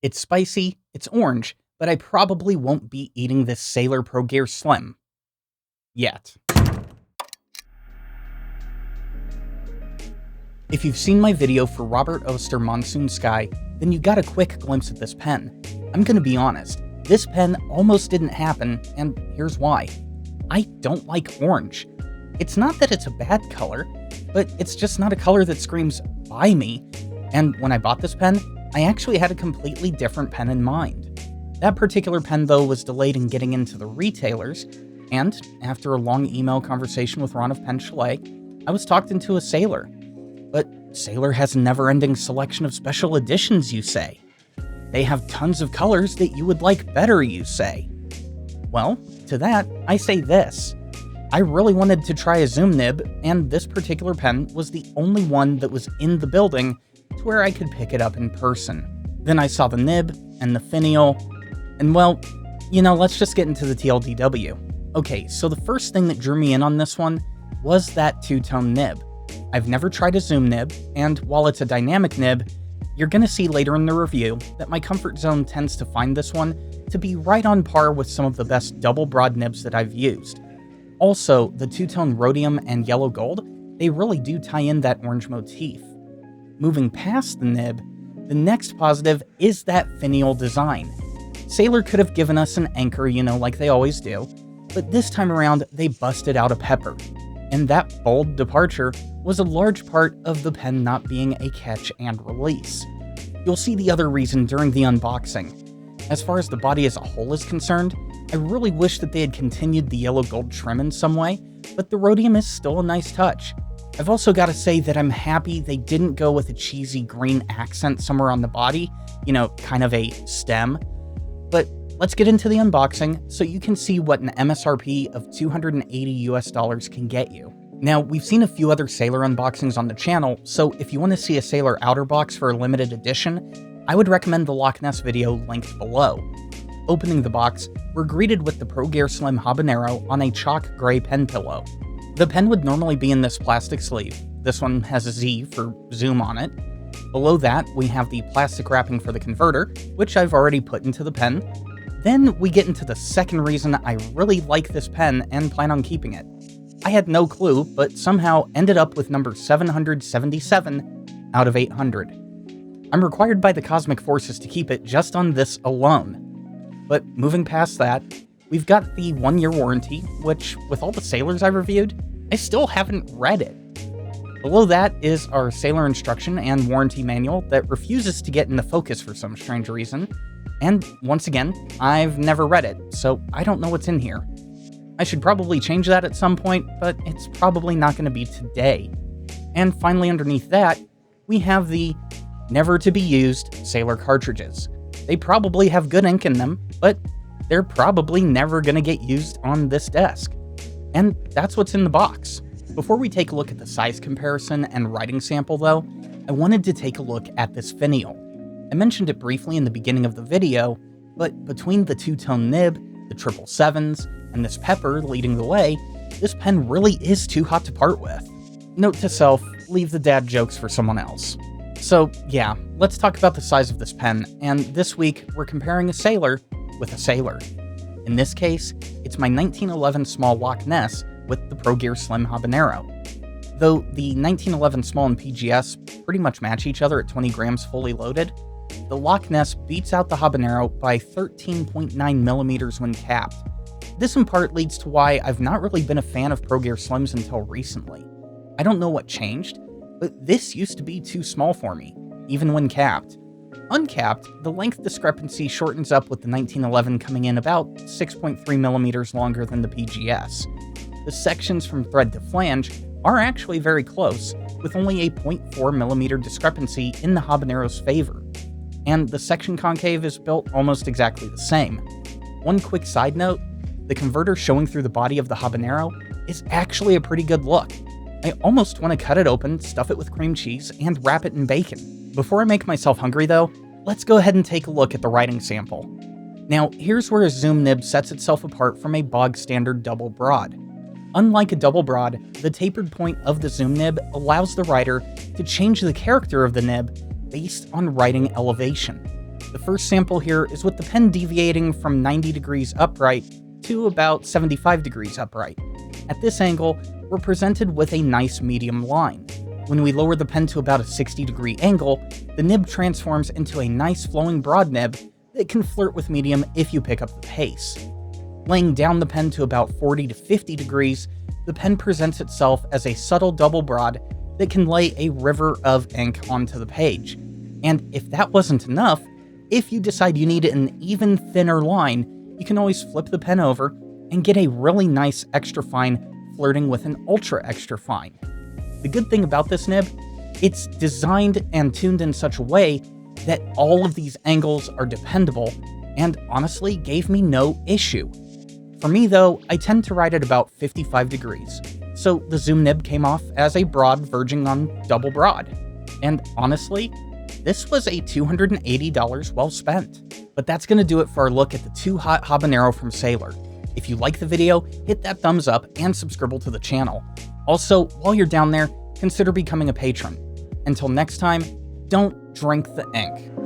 It's spicy, it's orange, but I probably won't be eating this Sailor Pro Gear Slim. Yet. If you've seen my video for Robert Oster Monsoon Sky, then you got a quick glimpse at this pen. I'm gonna be honest, this pen almost didn't happen, and here's why. I don't like orange. It's not that it's a bad color, but it's just not a color that screams, buy me. And when I bought this pen, I actually had a completely different pen in mind. That particular pen, though, was delayed in getting into the retailers, and after a long email conversation with Ron of Pen Chalet, I was talked into a Sailor. But Sailor has a never-ending selection of special editions, you say. They have tons of colors that you would like better, you say. Well, to that, I say this. I really wanted to try a zoom nib, and this particular pen was the only one that was in the building to where I could pick it up in person. Then I saw the nib, and the finial, and well, let's just get into the TLDW. Okay, so the first thing that drew me in on this one was that two-tone nib. I've never tried a zoom nib, and while it's a dynamic nib, you're gonna see later in the review that my comfort zone tends to find this one to be right on par with some of the best double broad nibs that I've used. Also, the two-tone rhodium and yellow gold, they really do tie in that orange motif. Moving past the nib, the next positive is that finial design. Sailor could have given us an anchor, like they always do, but this time around they busted out a pepper. And that bold departure was a large part of the pen not being a catch and release. You'll see the other reason during the unboxing. As far as the body as a whole is concerned, I really wish that they had continued the yellow gold trim in some way, but the rhodium is still a nice touch. I've also got to say that I'm happy they didn't go with a cheesy green accent somewhere on the body, kind of a stem. But let's get into the unboxing so you can see what an MSRP of $280 can get you. Now, we've seen a few other Sailor unboxings on the channel, so if you want to see a Sailor outer box for a limited edition, I would recommend the Loch Ness video linked below. Opening the box, we're greeted with the Pro Gear Slim Habanero on a chalk gray pen pillow. The pen would normally be in this plastic sleeve. This one has a Z for zoom on it. Below that, we have the plastic wrapping for the converter, which I've already put into the pen. Then we get into the second reason I really like this pen and plan on keeping it. I had no clue, but somehow ended up with number 777 out of 800. I'm required by the cosmic forces to keep it just on this alone. But moving past that, we've got the 1-year warranty, which, with all the Sailors I've reviewed, I still haven't read it. Below that is our Sailor instruction and warranty manual that refuses to get into focus for some strange reason. And once again, I've never read it, so I don't know what's in here. I should probably change that at some point, but it's probably not going to be today. And finally underneath that, we have the never-to-be-used Sailor cartridges. They probably have good ink in them, but they're probably never going to get used on this desk. And that's what's in the box. Before we take a look at the size comparison and writing sample though, I wanted to take a look at this finial. I mentioned it briefly in the beginning of the video, but between the two-tone nib, the 777s, and this pepper leading the way, this pen really is too hot to part with. Note to self, leave the dad jokes for someone else. So yeah, let's talk about the size of this pen, and this week we're comparing a Sailor with a Sailor. In this case, it's my 1911 small Loch Ness with the Pro Gear Slim Habanero. Though the 1911 small and PGS pretty much match each other at 20 grams fully loaded, the Loch Ness beats out the Habanero by 13.9 millimeters when capped. This in part leads to why I've not really been a fan of Pro Gear Slims until recently. I don't know what changed, but this used to be too small for me, even when capped. Uncapped, the length discrepancy shortens up with the 1911 coming in about 6.3 millimeters longer than the PGS. The sections from thread to flange are actually very close, with only a 0.4 millimeter discrepancy in the Habanero's favor. And the section concave is built almost exactly the same. One quick side note, the converter showing through the body of the Habanero is actually a pretty good look. I almost want to cut it open, stuff it with cream cheese, and wrap it in bacon. Before I make myself hungry though, let's go ahead and take a look at the writing sample. Now, here's where a zoom nib sets itself apart from a bog standard double broad. Unlike a double broad, the tapered point of the zoom nib allows the writer to change the character of the nib based on writing elevation. The first sample here is with the pen deviating from 90 degrees upright to about 75 degrees upright. At this angle, we're presented with a nice medium line. When we lower the pen to about a 60-degree angle, the nib transforms into a nice flowing broad nib that can flirt with medium if you pick up the pace. Laying down the pen to about 40 to 50 degrees, the pen presents itself as a subtle double broad that can lay a river of ink onto the page. And if that wasn't enough, if you decide you need an even thinner line, you can always flip the pen over and get a really nice extra fine flirting with an ultra extra fine. The good thing about this nib, it's designed and tuned in such a way that all of these angles are dependable and honestly gave me no issue. For me though, I tend to write at about 55 degrees, so the zoom nib came off as a broad verging on double broad. And honestly, this was a $280 well spent. But that's going to do it for our look at the Too Hot Habanero from Sailor. If you like the video, hit that thumbs up and subscribe to the channel. Also, while you're down there, consider becoming a patron. Until next time, don't drink the ink.